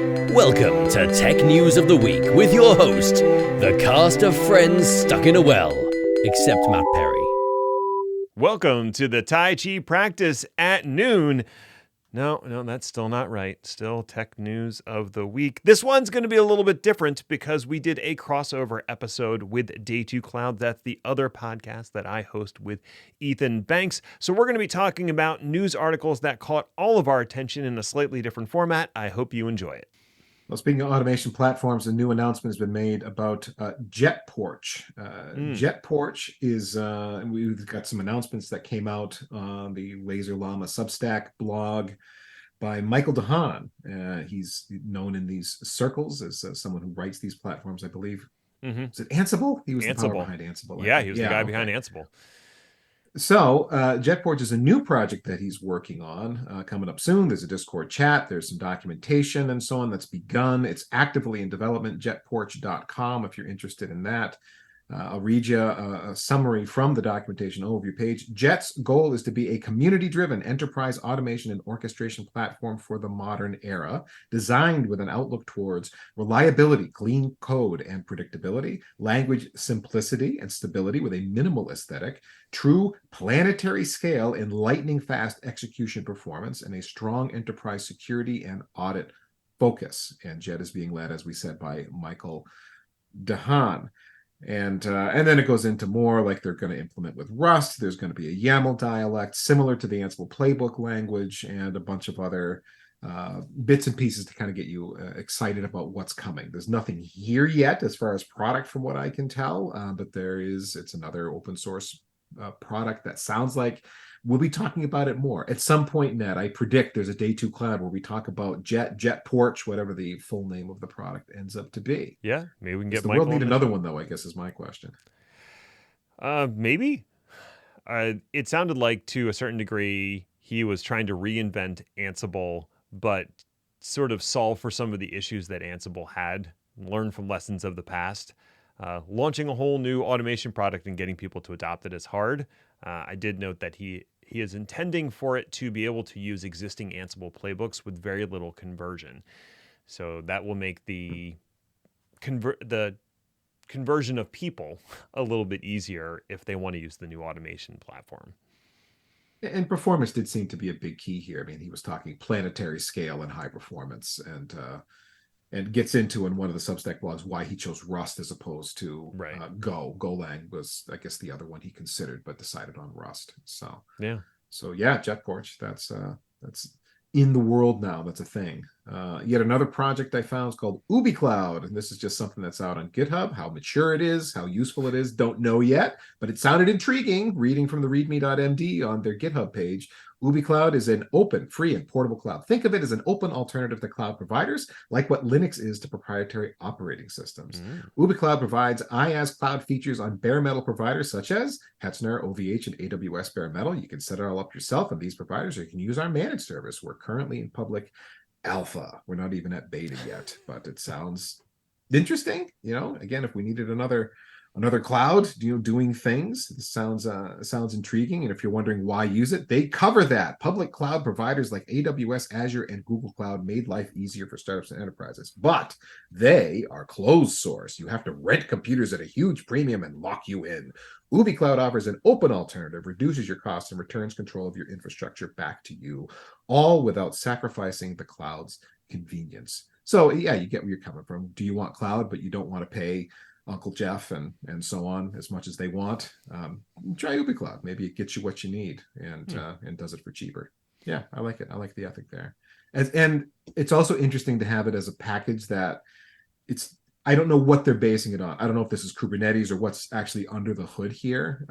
Welcome to Tech News of the Week with your host, the cast of friends stuck in a well, except Matt Perry. Welcome to the Tai Chi practice at noon. No, that's still not right. Still Tech News of the Week. This one's going to be a little bit different because we did a crossover episode with Day 2 Cloud. That's the other podcast that I host with Ethan Banks. So we're going to be talking about news articles that caught all of our attention in a slightly different format. I hope you enjoy it. Well, speaking of automation platforms, a new announcement has been made about JetPorch. JetPorch is, we've got some announcements that came out on the Laser Llama Substack blog by Michael DeHaan. He's known in these circles as someone who writes these platforms, I believe. Mm-hmm. Is it Ansible? He was the power behind Ansible. Yeah, he was the guy behind Ansible. So JetPorch is a new project that he's working on coming up soon. There's a Discord chat. There's some documentation and so on that's begun. It's actively in development, jetporch.com, if you're interested in that. I'll read you a summary from the documentation overview page. Jet's goal is to be a community-driven enterprise automation and orchestration platform for the modern era, designed with an outlook towards reliability, clean code, and predictability, language simplicity and stability with a minimal aesthetic, true planetary scale and lightning-fast execution performance, and a strong enterprise security and audit focus. And Jet is being led, as we said, by Michael DeHaan. And then it goes into more, like they're going to implement with Rust. There's going to be a YAML dialect similar to the Ansible playbook language, and a bunch of other bits and pieces to kind of get you excited about what's coming. There's nothing here yet as far as product from what I can tell, but it's another open source product that sounds like we'll be talking about it more at some point. Ned, I predict there's a Day 2 Cloud where we talk about JetPorch, whatever the full name of the product ends up to be. Yeah, maybe we can get Does the world need another one, though, I guess is my question. Maybe. It sounded like, to a certain degree, he was trying to reinvent Ansible, but sort of solve for some of the issues that Ansible had, learn from lessons of the past. Launching a whole new automation product and getting people to adopt it is hard. I did note that he is intending for it to be able to use existing Ansible playbooks with very little conversion. So that will make the conversion of people a little bit easier if they want to use the new automation platform. And performance did seem to be a big key here. I mean, he was talking planetary scale and high performance, and gets into in one of the Substack blogs why he chose Rust as opposed to Go. Golang was, I guess, the other one he considered, but decided on Rust. So yeah, JetPorch, that's in the world now. That's a thing. Yet another project I found is called UbiCloud, and this is just something that's out on GitHub. How mature it is, how useful it is, don't know yet, but it sounded intriguing reading from the readme.md on their GitHub page. UbiCloud is an open, free, and portable cloud. Think of it as an open alternative to cloud providers, like what Linux is to proprietary operating systems. UbiCloud provides IaaS cloud features on bare metal providers such as Hetzner, OVH, and AWS bare metal. You can set it all up yourself on these providers, or you can use our managed service. We're currently in public alpha. We're not even at beta yet, but it sounds interesting. Again, if we needed another cloud doing things, it sounds intriguing. And if you're wondering why use it, they cover that. Public cloud providers like AWS, Azure, and Google Cloud made life easier for startups and enterprises, but they are closed source. You have to rent computers at a huge premium and lock you in. UbiCloud offers an open alternative, reduces your costs, and returns control of your infrastructure back to you, all without sacrificing the cloud's convenience. So yeah, you get where you're coming from. Do you want cloud, but you don't want to pay Uncle Jeff and so on as much as they want? Try UbiCloud. Maybe it gets you what you need and does it for cheaper. Yeah, I like it. I like the ethic there. And it's also interesting to have it as a package that I don't know what they're basing it on. I don't know if this is Kubernetes or what's actually under the hood here.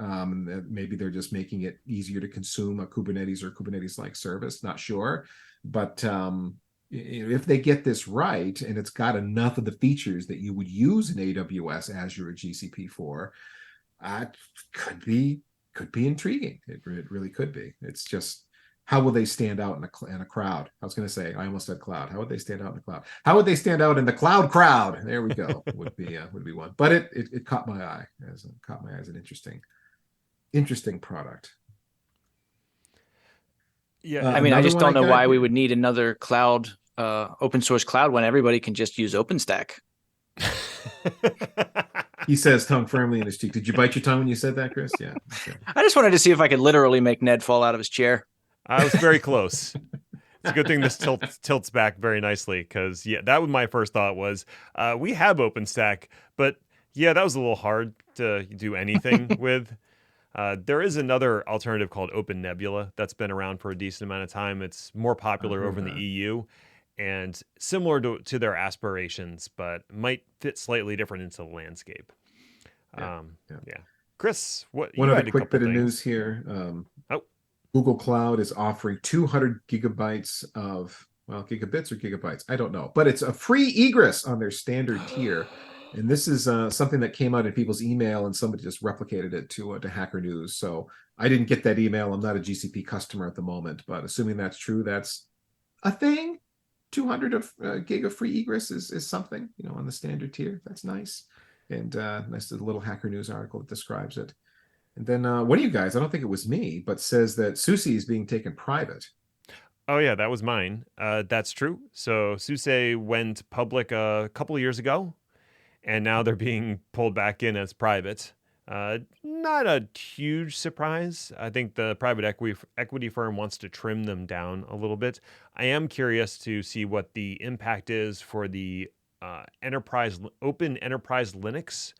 Maybe they're just making it easier to consume a Kubernetes or Kubernetes-like service. Not sure. But if they get this right and it's got enough of the features that you would use in AWS, Azure, or GCP for, could be intriguing. It really could be. It's just, how will they stand out in a crowd? I was going to say, I almost said cloud. How would they stand out in the cloud? How would they stand out in the cloud crowd? There we go. would be one. But it caught my eye as an interesting product. Yeah, I mean, I just don't know why we would need another cloud open source cloud when everybody can just use OpenStack. He says, tongue firmly in his cheek. Did you bite your tongue when you said that, Chris? Yeah. Okay. I just wanted to see if I could literally make Ned fall out of his chair. I was very close. It's a good thing this tilts back very nicely because, yeah, that was my first thought was we have OpenStack, but yeah, that was a little hard to do anything with. There is another alternative called Open Nebula that's been around for a decent amount of time. It's more popular over in the EU and similar to their aspirations, but might fit slightly different into the landscape. Yeah. Chris, one other quick bit of news here. Google Cloud is offering 200 gigabytes of, well, gigabits or gigabytes, I don't know, but it's a free egress on their standard tier. And this is something that came out in people's email, and somebody just replicated it to Hacker News. So I didn't get that email. I'm not a GCP customer at the moment, but assuming that's true, that's a thing. 200 of gig of free egress is something, on the standard tier. That's nice. And nice little Hacker News article that describes it. And then one of you guys, I don't think it was me, but says that SUSE is being taken private. Oh, yeah, that was mine. That's true. So SUSE went public a couple of years ago, and now they're being pulled back in as private. Not a huge surprise. I think the private equity firm wants to trim them down a little bit. I am curious to see what the impact is for the Open Enterprise Linux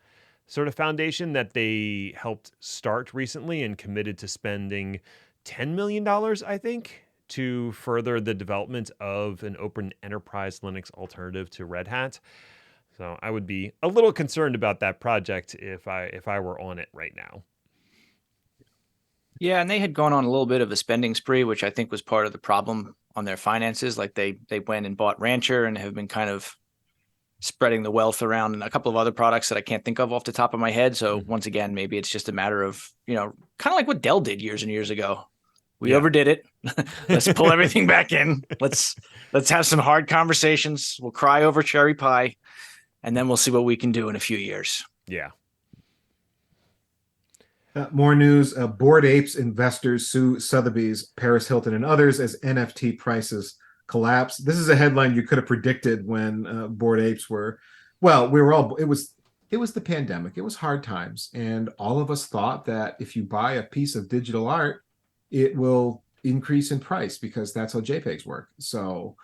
sort of foundation that they helped start recently and committed to spending $10 million, I think, to further the development of an Open Enterprise Linux alternative to Red Hat. So I would be a little concerned about that project if I were on it right now. Yeah, and they had gone on a little bit of a spending spree, which I think was part of the problem on their finances. Like they went and bought Rancher and have been kind of spreading the wealth around and a couple of other products that I can't think of off the top of my head. So once again, maybe it's just a matter of, kind of like what Dell did years and years ago. We overdid it. Let's pull everything back in. Let's have some hard conversations. We'll cry over cherry pie, and then we'll see what we can do in a few years. Yeah. More news. Bored Apes investors sue Sotheby's, Paris Hilton, and others as NFT prices collapse. This is a headline you could have predicted when Bored Apes were, it was the pandemic. It was hard times. And all of us thought that if you buy a piece of digital art, it will increase in price because that's how JPEGs work. So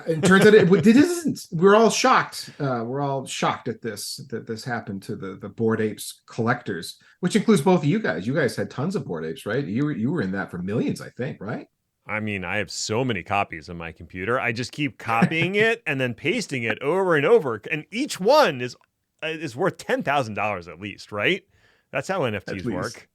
it turns out it isn't. We're all shocked. We're all shocked at this, that this happened to the Bored Apes collectors, which includes both of you guys. You guys had tons of Bored Apes, right? You were in that for millions, I think, right? I mean, I have so many copies on my computer. I just keep copying it and then pasting it over and over. And each one is worth $10,000 at least, right? That's how NFTs work.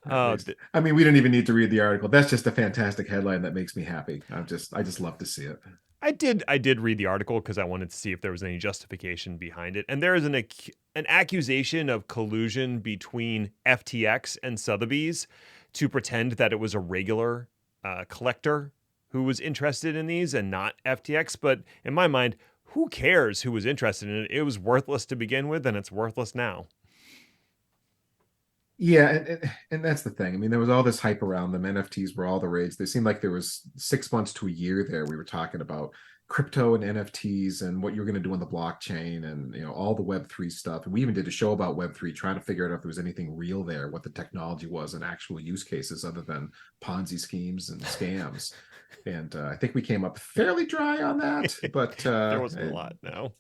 I mean, we don't even need to read the article. That's just a fantastic headline that makes me happy. I just love to see it. I did read the article because I wanted to see if there was any justification behind it. And there is an accusation of collusion between FTX and Sotheby's to pretend that it was a regular collector who was interested in these and not FTX. But in my mind, who cares who was interested in it? It was worthless to begin with, and it's worthless now. Yeah, and that's the thing. I mean, there was all this hype around them. NFTs were all the rage. They seemed like there was 6 months to a year there. We were talking about crypto and NFTs and what you're going to do on the blockchain and all the Web3 stuff. And we even did a show about Web3, trying to figure out if there was anything real there, what the technology was and actual use cases other than Ponzi schemes and scams. And I think we came up fairly dry on that, but there wasn't a lot, no.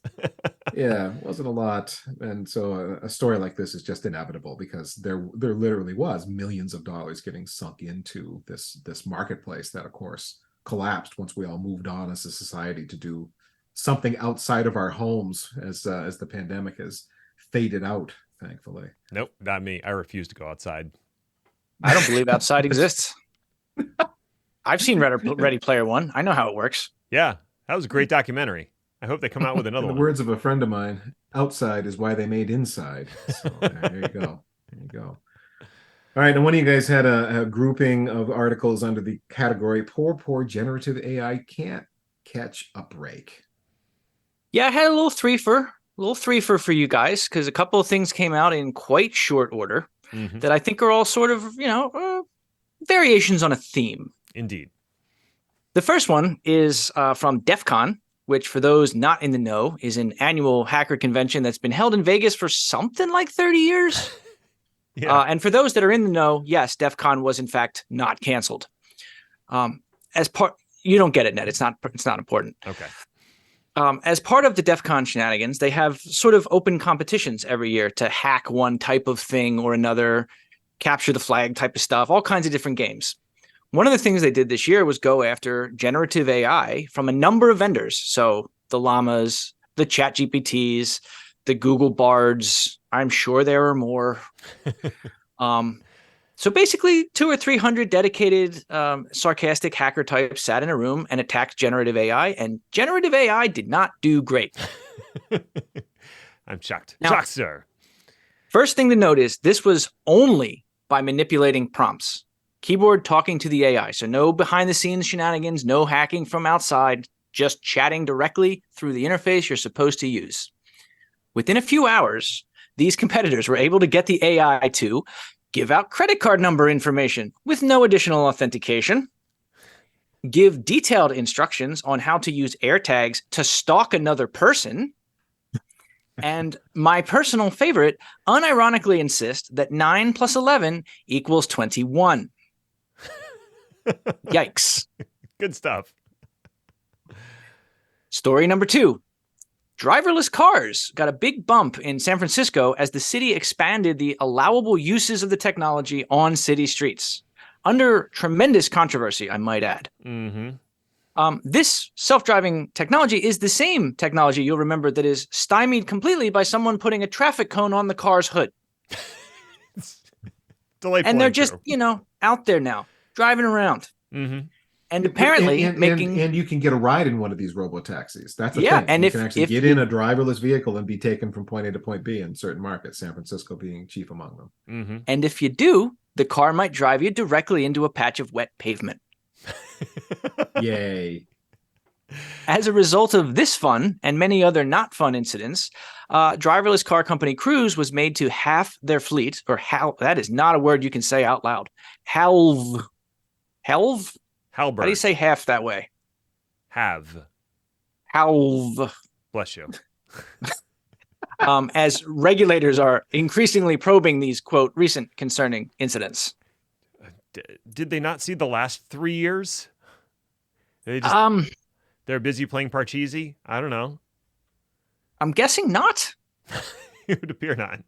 Yeah, it wasn't a lot. And so a story like this is just inevitable because there literally was millions of dollars getting sunk into this marketplace that, of course, collapsed once we all moved on as a society to do something outside of our homes as the pandemic has faded out, thankfully. Nope, not me. I refuse to go outside. I don't believe outside exists. I've seen Ready Player One. I know how it works. Yeah, that was a great documentary. I hope they come out with another one. In the words of a friend of mine, outside is why they made inside. So there you go. There you go. All right, and one of you guys had a grouping of articles under the category Poor Generative AI Can't Catch a Break. Yeah, I had a little threefer for you guys because a couple of things came out in quite short order that I think are all sort of, variations on a theme. Indeed. The first one is from DEF CON, which for those not in the know is an annual hacker convention that's been held in Vegas for something like 30 years. Yeah. And for those that are in the know, yes, DEF CON was in fact not canceled. You don't get it, Ned. It's not important. Okay. As part of the DEF CON shenanigans, they have sort of open competitions every year to hack one type of thing or another, capture the flag type of stuff, all kinds of different games. One of the things they did this year was go after generative AI from a number of vendors. So the Llamas, the Chat GPTs, the Google Bards. I'm sure there are more. So basically 200 or 300 dedicated sarcastic hacker types sat in a room and attacked generative AI, and generative AI did not do great. I'm shocked. Now, shocked, sir. First thing to note is this was only by manipulating prompts. Keyboard talking to the AI. So no behind the scenes shenanigans, no hacking from outside, just chatting directly through the interface you're supposed to use. Within a few hours, these competitors were able to get the AI to give out credit card number information with no additional authentication, give detailed instructions on how to use AirTags to stalk another person, and my personal favorite, unironically insist that 9 plus 11 equals 21. Yikes. Good stuff. Story number 2. Driverless cars got a big bump in San Francisco as the city expanded the allowable uses of the technology on city streets. Under tremendous controversy, I might add. Mm-hmm. This self-driving technology is the same technology you'll remember that is stymied completely by someone putting a traffic cone on the car's hood. Delightful. And they're just, out there now, driving around. Mm-hmm. And apparently and you can get a ride in one of these robo-taxis. That's the thing. And you can actually get in a driverless vehicle and be taken from point A to point B in certain markets, San Francisco being chief among them. Mm-hmm. And if you do, the car might drive you directly into a patch of wet pavement. Yay. As a result of this fun and many other not fun incidents, driverless car company Cruise was made to halve their fleet, that is not a word you can say out loud. Halve? Halberd. How do you say half that way? Have. Halve. Bless you. As regulators are increasingly probing these, quote, recent concerning incidents. Did they not see the last 3 years? They're busy playing Parcheesi? I don't know. I'm guessing not. It would appear not.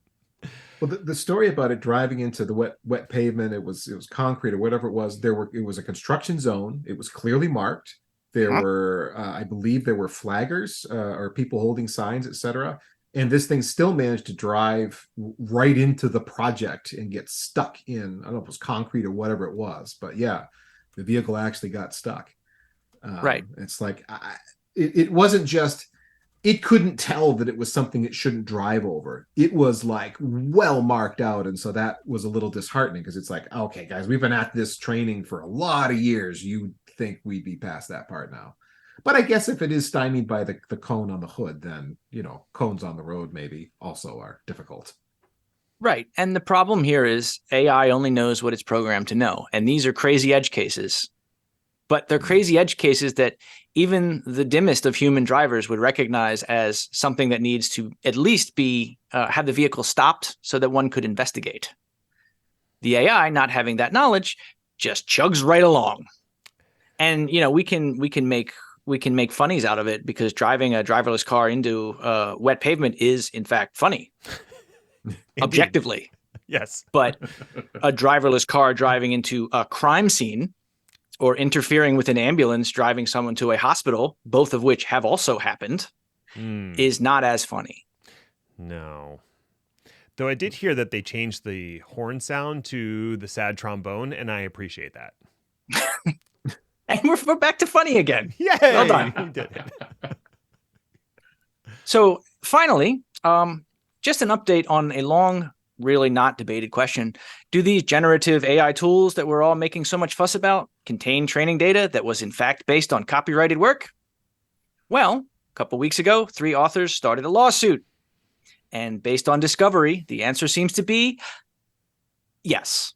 Well, the story about it driving into the wet pavement, it was concrete or whatever it was. It was a construction zone. It was clearly marked. There were, I believe, there were flaggers or people holding signs, etc. And this thing still managed to drive right into the project and get stuck in. I don't know if it was concrete or whatever it was, but yeah, the vehicle actually got stuck. Right. It's like it wasn't just. It couldn't tell that it was something it shouldn't drive over. It was like well marked out. And so that was a little disheartening because it's like, okay, guys, we've been at this training for a lot of years. You think we'd be past that part now. But I guess if it is stymied by the cone on the hood, then, cones on the road maybe also are difficult. Right. And the problem here is AI only knows what it's programmed to know. And these are crazy edge cases. But they're crazy edge cases that even the dimmest of human drivers would recognize as something that needs to at least be have the vehicle stopped so that one could investigate. The AI, not having that knowledge, just chugs right along. And we can make funnies out of it because driving a driverless car into wet pavement is in fact funny, objectively. Yes. But a driverless car driving into a crime scene or interfering with an ambulance driving someone to a hospital, both of which have also happened, is not as funny. No. Though I did hear that they changed the horn sound to the sad trombone, and I appreciate that. And we're back to funny again. Yay! Well done. We did it. So finally, just an update on a long, really not debated question. Do these generative AI tools that we're all making so much fuss about contain training data that was in fact based on copyrighted work? Well, a couple weeks ago, 3 authors started a lawsuit. And based on discovery, the answer seems to be yes.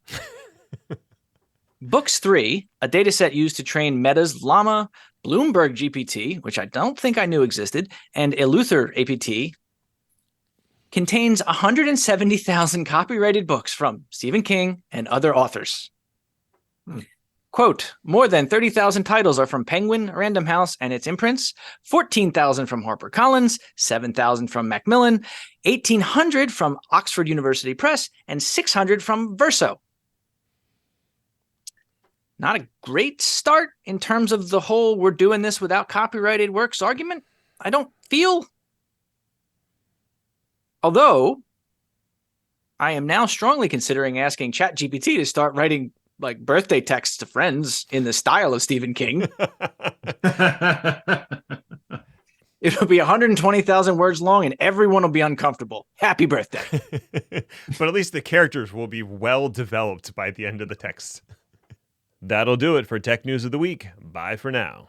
Books 3, a dataset used to train Meta's Llama, Bloomberg GPT, which I don't think I knew existed, and Eleuther APT, contains 170,000 copyrighted books from Stephen King and other authors. Quote, more than 30,000 titles are from Penguin Random House and its imprints, 14,000 from HarperCollins, 7,000 from Macmillan, 1,800 from Oxford University Press, and 600 from Verso. Not a great start in terms of the whole we're doing this without copyrighted works argument, I don't feel. Although, I am now strongly considering asking ChatGPT to start writing like birthday texts to friends in the style of Stephen King. It'll be 120,000 words long and everyone will be uncomfortable. Happy birthday. But at least the characters will be well developed by the end of the text. That'll do it for Tech News of the Week. Bye for now.